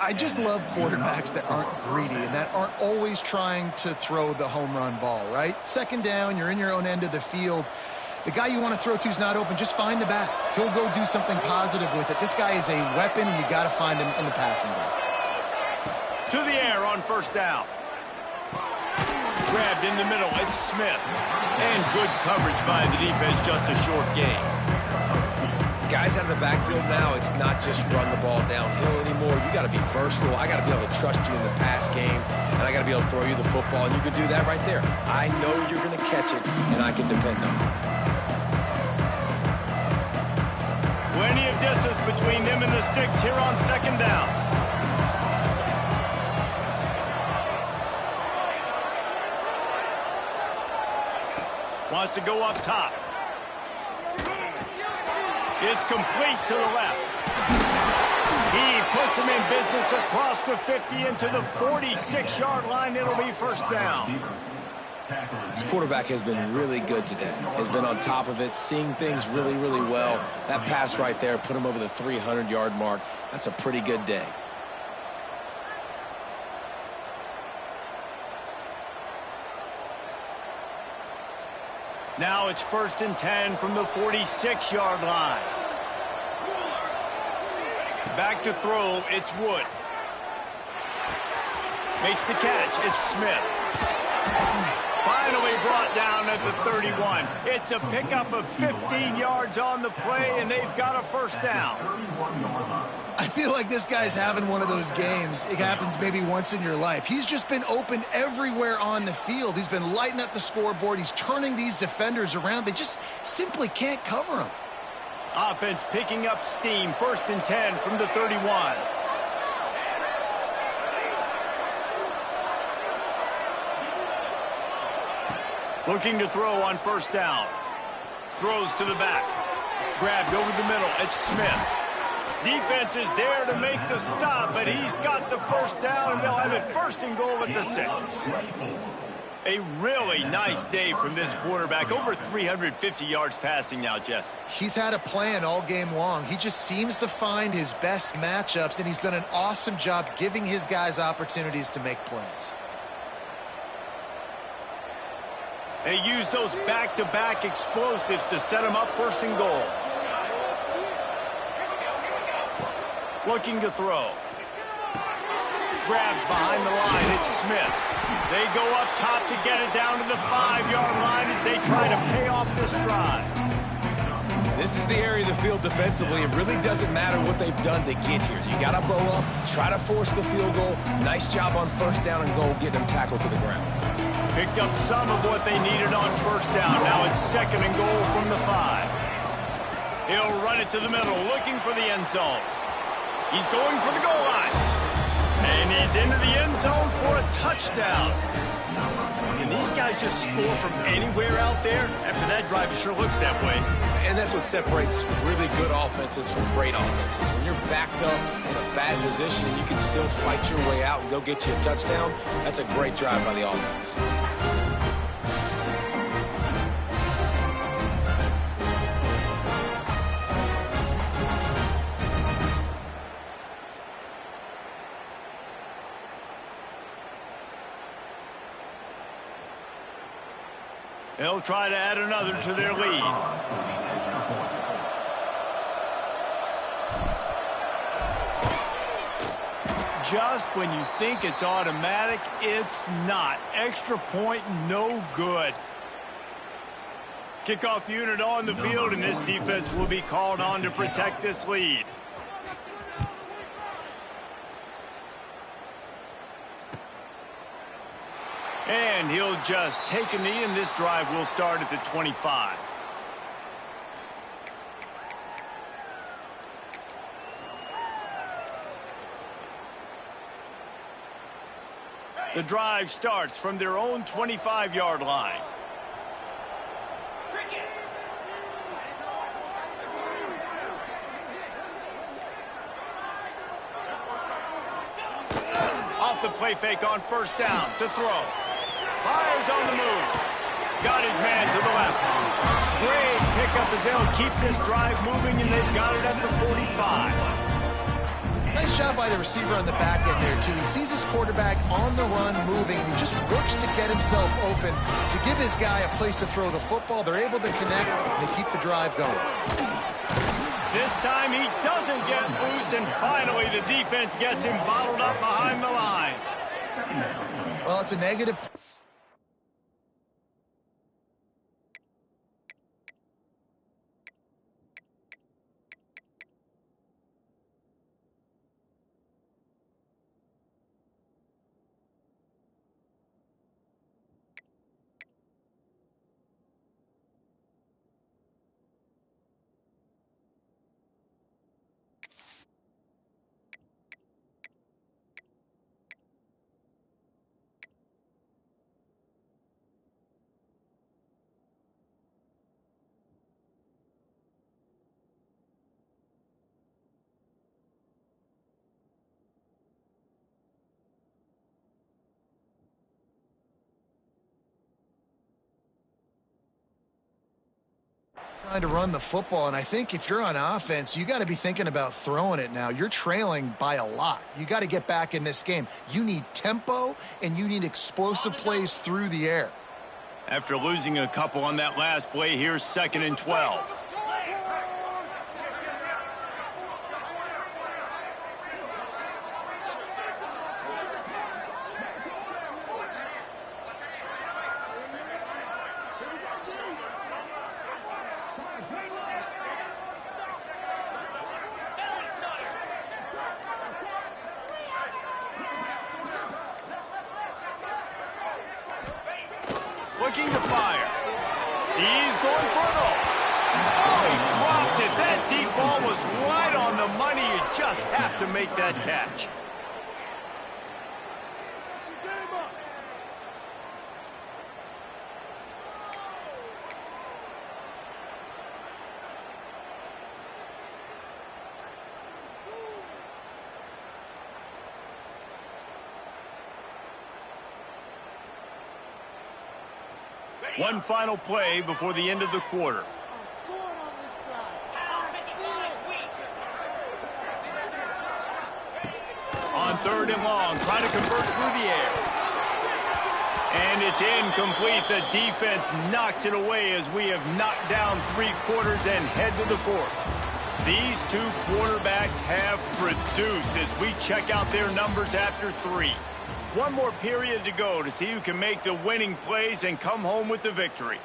I just love quarterbacks that aren't greedy and that aren't always trying to throw the home run ball, right? Second down, you're in your own end of the field. The guy you want to throw to is not open. Just find the back. He'll go do something positive with it. This guy is a weapon, and you got to find him in the passing game. To the air on first down. Grabbed in the middle. It's Smith. And good coverage by the defense, just a short gain. Guys out of the backfield now, it's not just run the ball downhill anymore. You got to be versatile. I got to be able to trust you in the pass game, and I got to be able to throw you the football, and you can do that right there. I know you're going to catch it, and I can depend on it. Plenty of distance between them and the sticks here on second down. Wants to go up top. It's complete to the left. He puts him in business across the 50 into the 46-yard line. It'll be first down. This quarterback has been really good today. Has been on top of it, seeing things really, really well. That pass right there put him over the 300-yard mark. That's a pretty good day. Now it's 1st and 10 from the 46-yard line. Back to throw, it's Wood. Makes the catch, it's Smith. Finally brought down at the 31. It's a pickup of 15 yards on the play, and they've got a first down. I feel like this guy's having one of those games. It happens maybe once in your life. He's just been open everywhere on the field. He's been lighting up the scoreboard. He's turning these defenders around. They just simply can't cover him. Offense picking up steam. 1st and 10 from the 31. Looking to throw on 1st down. Throws to the back. Grabbed over the middle. It's Smith. Defense is there to make the stop, but he's got the first down, and they'll have it 1st and goal at the 6. A really nice day from this quarterback. Over 350 yards passing now, Jess. He's had a plan all game long. He just seems to find his best matchups, and he's done an awesome job giving his guys opportunities to make plays. They use those back-to-back explosives to set him up 1st and goal. Looking to throw. Grabbed behind the line. It's Smith. They go up top to get it down to the 5-yard line as they try to pay off this drive. This is the area of the field defensively. It really doesn't matter what they've done to get here. You got to bow up, try to force the field goal. Nice job on 1st down and goal, getting them tackled to the ground. Picked up some of what they needed on 1st down. Now it's 2nd and goal from the 5. He'll run it to the middle, looking for the end zone. He's going for the goal line. And he's into the end zone for a touchdown. Can these guys just score from anywhere out there? After that drive, it sure looks that way. And that's what separates really good offenses from great offenses. When you're backed up in a bad position and you can still fight your way out and go get you a touchdown, that's a great drive by the offense. They'll try to add another to their lead. Just when you think it's automatic, it's not. Extra point, no good. Kickoff unit on the field, and this defense will be called on to protect this lead. And he'll just take a knee, and this drive will start at the 25. The drive starts from their own 25-yard line. Off the play fake on 1st down to throw. Fires on the move. Got his man to the left. Great pickup as they'll keep this drive moving, and they've got it at the 45. Nice job by the receiver on the back end there, too. He sees his quarterback on the run moving, and he just works to get himself open to give his guy a place to throw the football. They're able to connect, and they keep the drive going. This time he doesn't get loose, and finally the defense gets him bottled up behind the line. Well, it's a negative. Trying to run the football, and I think if you're on offense, you got to be thinking about throwing it now. You're trailing by a lot. You got to get back in this game. You need tempo, and you need explosive plays through the air. After losing a couple on that last play, here's 2nd and 12. Looking to fire. He's going for it all. Oh, he dropped it. That deep ball was right on the money. You just have to make that catch. One final play before the end of the quarter. On 3rd and long, trying to convert through the air. And it's incomplete. The defense knocks it away as we have knocked down 3 quarters and head to the 4th. These 2 quarterbacks have produced as we check out their numbers after 3. One more period to go to see who can make the winning plays and come home with the victory.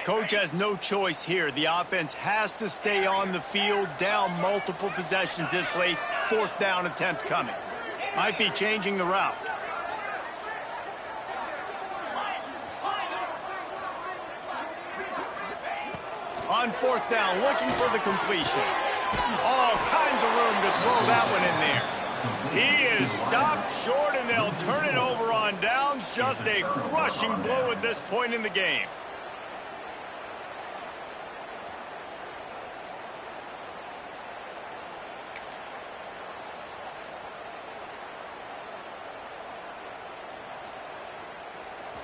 Coach has no choice here. The offense has to stay on the field, down multiple possessions this late. 4th down attempt coming. Might be changing the route. On 4th down, looking for the completion. All kinds of room to throw that one in there. He is stopped short, and they'll turn it over on downs. Just a crushing blow at this point in the game.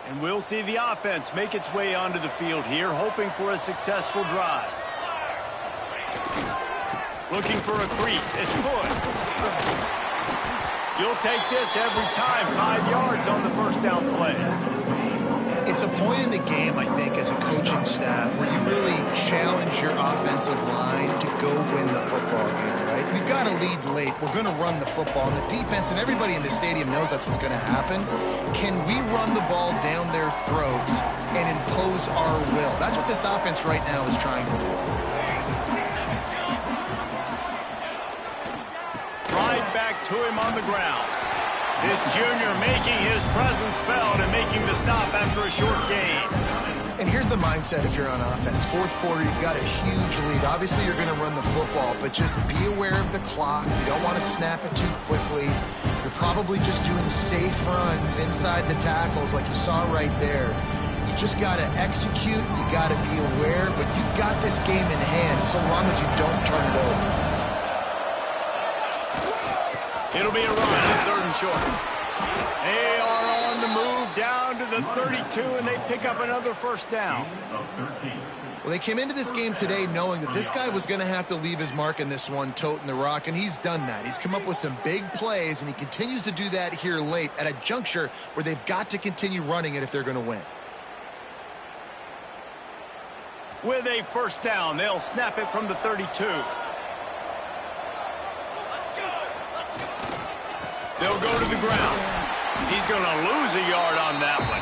And we'll see the offense make its way onto the field here, hoping for a successful drive. Looking for a crease. It's good. You'll take this every time. 5 yards on the 1st down play. It's a point in the game, I think, as a coaching staff where you really challenge your offensive line to go win the football game, right? We've got to lead late. We're going to run the football. And the defense and everybody in the stadium knows that's what's going to happen. Can we run the ball down their throats and impose our will? That's what this offense right now is trying to do. Right back to him on the ground. This junior making his presence felt and making the stop after a short gain. And here's the mindset if you're on offense. 4th quarter, you've got a huge lead. Obviously, you're going to run the football, but just be aware of the clock. You don't want to snap it too quickly. You're probably just doing safe runs inside the tackles like you saw right there. You just got to execute. You got to be aware, but you've got this game in hand so long as you don't turn it over. It'll be a run on 3rd and short. They are on the move down to the 32, and they pick up another 1st down. Well, they came into this game today knowing that this guy was going to have to leave his mark in this one, toting the rock, and he's done that. He's come up with some big plays, and he continues to do that here late at a juncture where they've got to continue running it if they're going to win. With a 1st down, they'll snap it from the 32. They'll go to the ground. He's going to lose a yard on that one.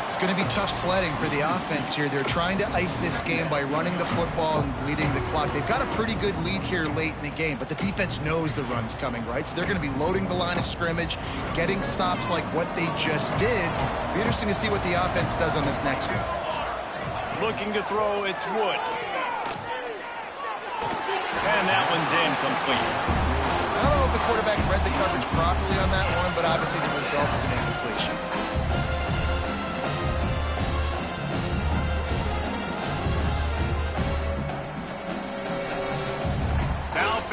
It's going to be tough sledding for the offense here. They're trying to ice this game by running the football and bleeding the clock. They've got a pretty good lead here late in the game, but the defense knows the run's coming, right? So they're going to be loading the line of scrimmage, getting stops like what they just did. It'll be interesting to see what the offense does on this next one. Looking to throw, it's Wood. And that one's incomplete. I don't know if the quarterback read the coverage properly on that one, but obviously the result is an incompletion.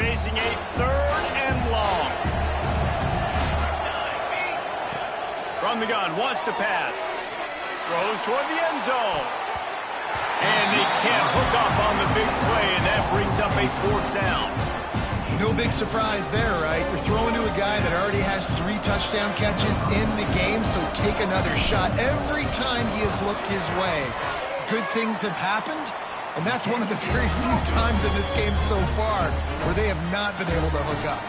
facing a 3rd and long. From the gun, wants to pass. Throws toward the end zone. And they can't hook up on the big play, and that brings up a 4th down. No big surprise there, right? You're throwing to a guy that already has 3 touchdown catches in the game, so take another shot every time he has looked his way. Good things have happened, and that's one of the very few times in this game so far where they have not been able to hook up.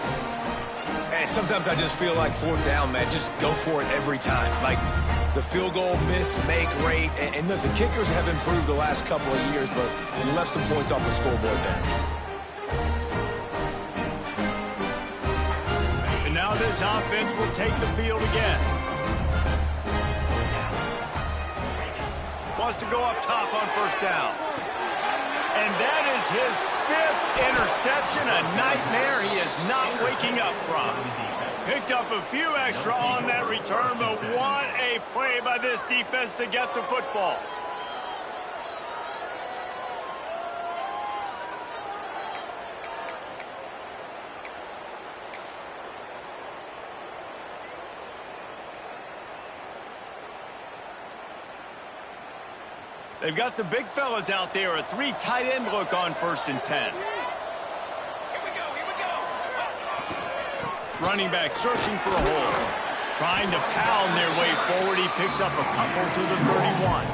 And sometimes I just feel like 4th down, man. Just go for it every time. Like the field goal miss-make rate. And listen, kickers have improved the last couple of years, but you left some points off the scoreboard there. And now this offense will take the field again. Wants to go up top on 1st down. And that is his 5th interception, a nightmare he is not waking up from. Picked up a few extra on that return, but what a play by this defense to get the football. They've got the big fellas out there, a 3 tight end look on 1st and 10. Running back searching for a hole. Trying to pound their way forward. He picks up a couple to the 31.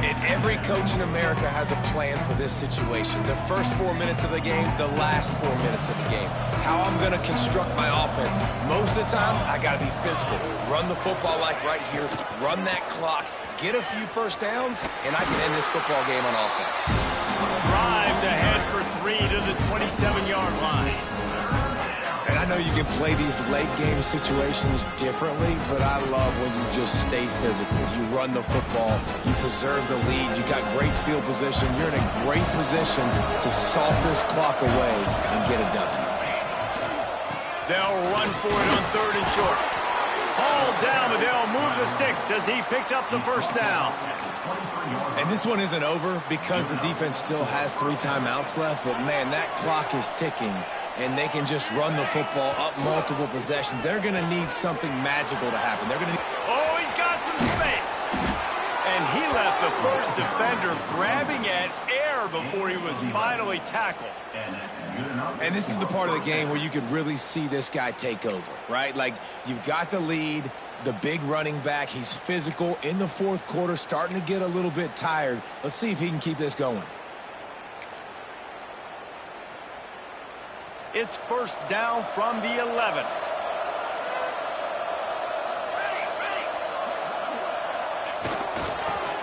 And every coach in America has a plan for this situation. The first 4 minutes of the game, the last 4 minutes of the game. How I'm going to construct my offense. Most of the time, I got to be physical. Run the football like right here. Run that clock. Get a few 1st downs, and I can end this football game on offense. Drives ahead for 3 to the 27-yard line. And I know you can play these late game situations differently, but I love when you just stay physical. You run the football, you preserve the lead, you got great field position. You're in a great position to salt this clock away and get a W. They'll run for it on 3rd and short. Hauled down, but they'll move the sticks as he picks up the 1st down. And this one isn't over because the defense still has 3 timeouts left, but man, that clock is ticking. And they can just run the football up multiple possessions. They're going to need something magical to happen. They're going to. Oh, he's got some space. And he left the first defender grabbing at air before he was finally tackled. And this is the part of the game where you could really see this guy take over, right? Like, you've got the lead, the big running back. He's physical in the 4th quarter, starting to get a little bit tired. Let's see if he can keep this going. It's 1st down from the 11.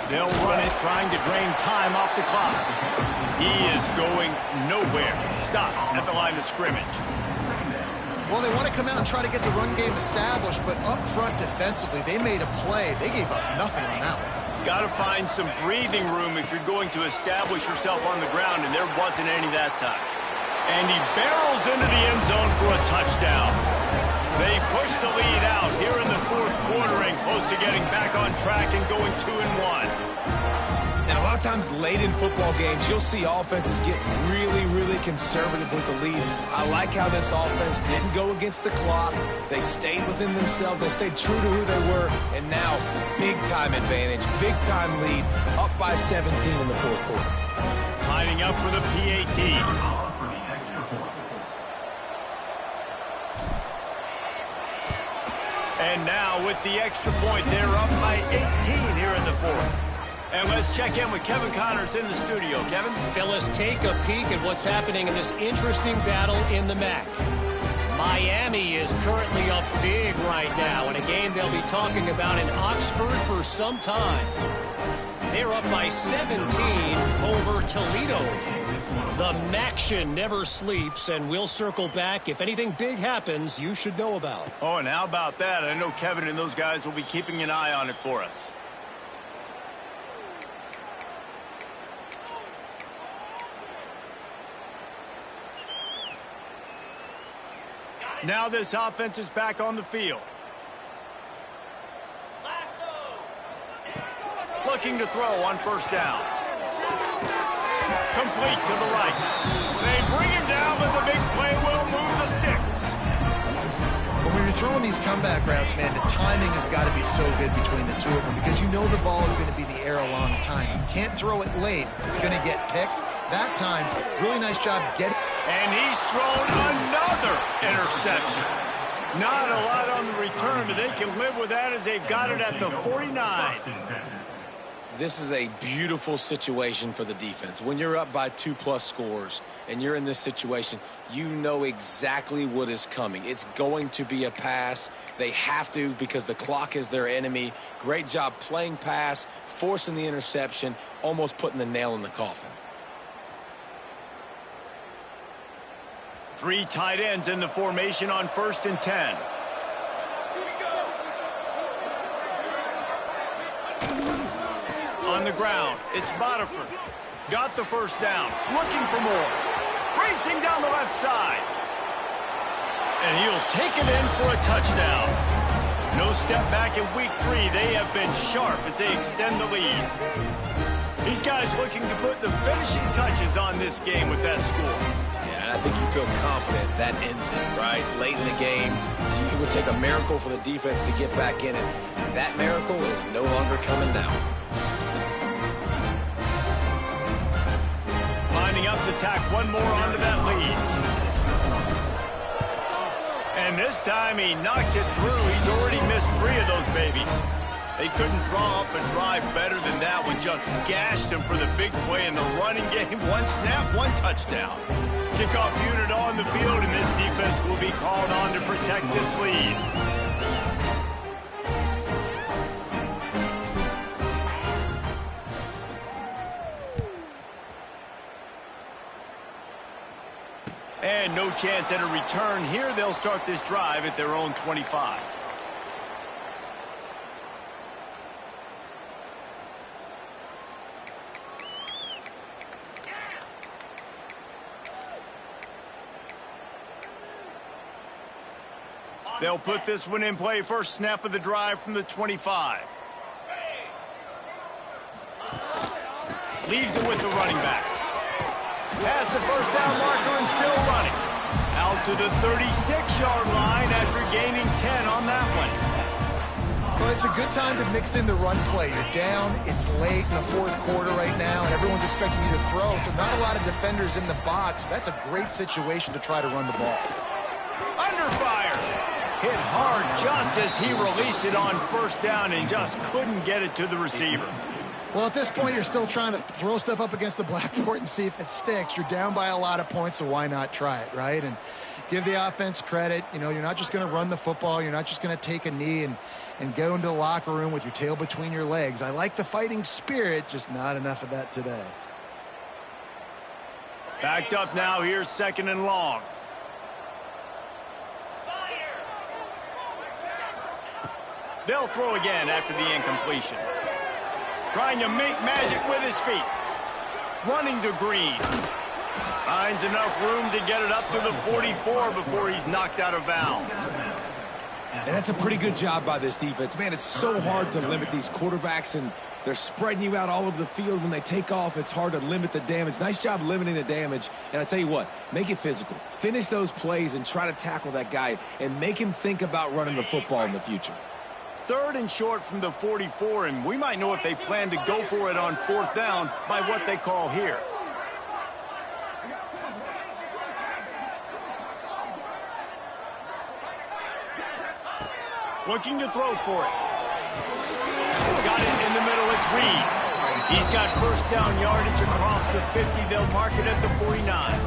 They'll run it, trying to drain time off the clock. He is going nowhere. Stop at the line of scrimmage. Well, they want to come out and try to get the run game established, but up front defensively, they made a play. They gave up nothing on that one. Got to find some breathing room if you're going to establish yourself on the ground, and there wasn't any that time. And he barrels into the end zone for a touchdown. They push the lead out here in the 4th quarter and close to getting back on track and going 2-1. Now, a lot of times late in football games, you'll see offenses get really, really conservative with the lead. I like how this offense didn't go against the clock. They stayed within themselves. They stayed true to who they were. And now, big-time advantage, big-time lead, up by 17 in the 4th quarter. Lining up for the PAT. And now with the extra point, they're up by 18 here in the 4th. And let's check in with Kevin Connors in the studio. Kevin? Phyllis, take a peek at what's happening in this interesting battle in the MAC. Miami is currently up big right now in a game they'll be talking about in Oxford for some time. They're up by 17 over Toledo. The MACtion never sleeps, and we'll circle back. If anything big happens, you should know about. Oh, and how about that? I know Kevin and those guys will be keeping an eye on it for us. Now this offense is back on the field. Looking to throw on 1st down. Complete to the right. They bring him down, but the big throwing these comeback routes, man, the timing has got to be so good between the two of them because you know the ball is going to be in the air a long time. You can't throw it late. It's going to get picked. That time, really nice job getting. And he's thrown another interception. Not a lot on the return, but they can live with that as they've got it at the 49. This is a beautiful situation for the defense. When you're up by 2+ scores and you're in this situation, you know exactly what is coming. It's going to be a pass. They have to because the clock is their enemy. Great job playing pass, forcing the interception, almost putting the nail in the coffin. 3 tight ends in the formation on 1st and 10. On the ground, it's Bethune. Got the first down, looking for more. Racing down the left side. And he'll take it in for a touchdown. No step back in week 3. They have been sharp as they extend the lead. These guys looking to put the finishing touches on this game with that score. Yeah, I think you feel confident that ends it, right? Late in the game, it would take a miracle for the defense to get back in it. That miracle is no longer coming now. Lining up to tack one more onto that lead. And this time he knocks it through. He's already missed 3 of those babies. They couldn't draw up a drive better than that one. Just gashed him for the big play in the running game. 1 snap, 1 touchdown. Kickoff unit on the field, and this defense will be called on to protect this lead. And no chance at a return here. They'll start this drive at their own 25. They'll put this one in play. First snap of the drive from the 25. Leaves it with the running back. Past the first down marker and still running. Out to the 36-yard line after gaining 10 on that one. Well, it's a good time to mix in the run play. You're down, it's late in the 4th quarter right now, and everyone's expecting you to throw, so not a lot of defenders in the box. That's a great situation to try to run the ball. Under fire. Hit hard just as he released it on first down and just couldn't get it to the receiver. Well, at this point, you're still trying to throw stuff up against the blackboard and see if it sticks. You're down by a lot of points, so why not try it, right? And give the offense credit. You know, you're not just going to run the football. You're not just going to take a knee and go into the locker room with your tail between your legs. I like the fighting spirit, just not enough of that today. Backed up now. Here's 2nd and long. They'll throw again after the incompletion. Trying to make magic with his feet. Running to Green. Finds enough room to get it up to the 44 before he's knocked out of bounds. And that's a pretty good job by this defense. Man, it's so hard to limit these quarterbacks, and they're spreading you out all over the field. When they take off, it's hard to limit the damage. Nice job limiting the damage. And I tell you what, make it physical. Finish those plays and try to tackle that guy and make him think about running the football in the future. 3rd and short from the 44, and we might know if they plan to go for it on 4th down by what they call here. Looking to throw for it. Got it in the middle, it's Reed. He's got first down yardage across the 50. They'll mark it at the 49.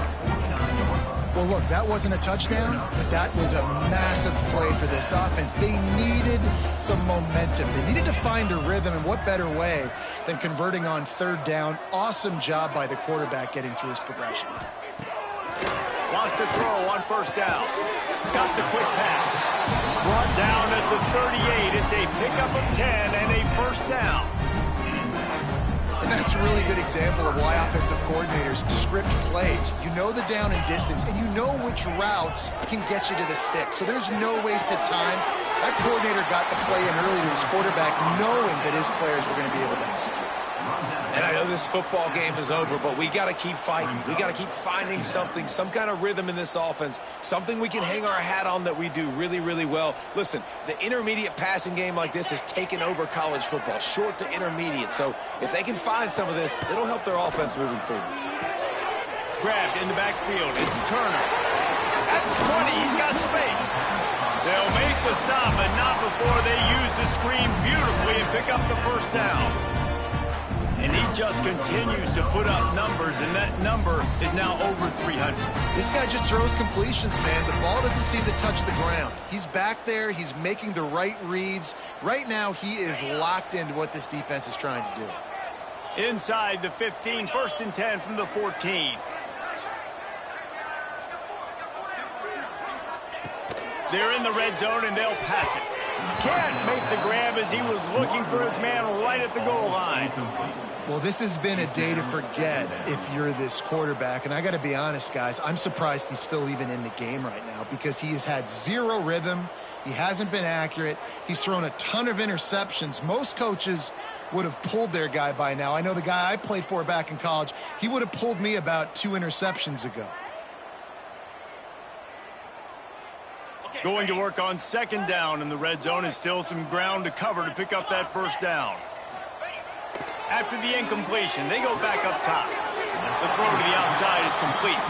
Well, look, that wasn't a touchdown, but that was a massive play for this offense. They needed some momentum. They needed to find a rhythm, and what better way than converting on 3rd down. Awesome job by the quarterback getting through his progression. Lost a throw on first down. Got the quick pass. Brought down at the 38. It's a pickup of 10 and a first down. And that's a really good example of why offensive coordinators script plays. You know the down and distance, and you know which routes can get you to the stick. So there's no wasted time. That coordinator got the play in early to his quarterback, knowing that his players were going to be able to execute. And I know this football game is over, but we got to keep fighting. We got to keep finding something, some kind of rhythm in this offense, something we can hang our hat on that we do really, really well. Listen, the intermediate passing game like this has taken over college football, short to intermediate. So if they can find some of this, it'll help their offense moving forward. Grabbed in the backfield. It's Turner. At the 20, he's got space. They'll make the stop, but not before they use the screen beautifully and pick up the first down. And he just continues to put up numbers, and that number is now over 300. This guy just throws completions, man. The ball doesn't seem to touch the ground. He's back there. He's making the right reads. Right now, he is locked into what this defense is trying to do. Inside the 15, 1st and 10 from the 14. They're in the red zone, and they'll pass it. Can't make the grab as he was looking for his man right at the goal line. Well, this has been a day to forget if you're this quarterback. And I got to be honest, guys, I'm surprised he's still even in the game right now because he has had zero rhythm. He hasn't been accurate. He's thrown a ton of interceptions. Most coaches would have pulled their guy by now. I know the guy I played for back in college, he would have pulled me about 2 interceptions ago. Going to work on 2nd down in the red zone, and still some ground to cover to pick up that 1st down. After the incompletion, they go back up top. The throw to the outside is complete.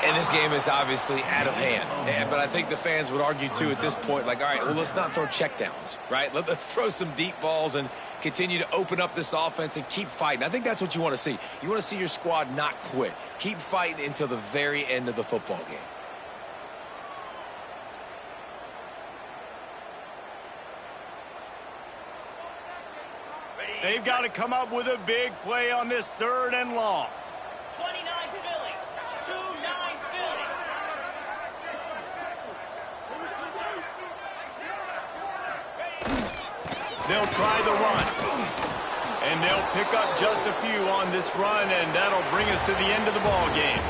And this game is obviously out of hand. But I think the fans would argue, too, at this point, like, all right, well, let's not throw checkdowns, right? Let's throw some deep balls and continue to open up this offense and keep fighting. I think that's what you want to see. You want to see your squad not quit. Keep fighting until the very end of the football game. They've got to come up with a big play on this 3rd and long. 29 Philly. 2-9 Philly. They'll try the run. And they'll pick up just a few on this run, and that'll bring us to the end of the ball game.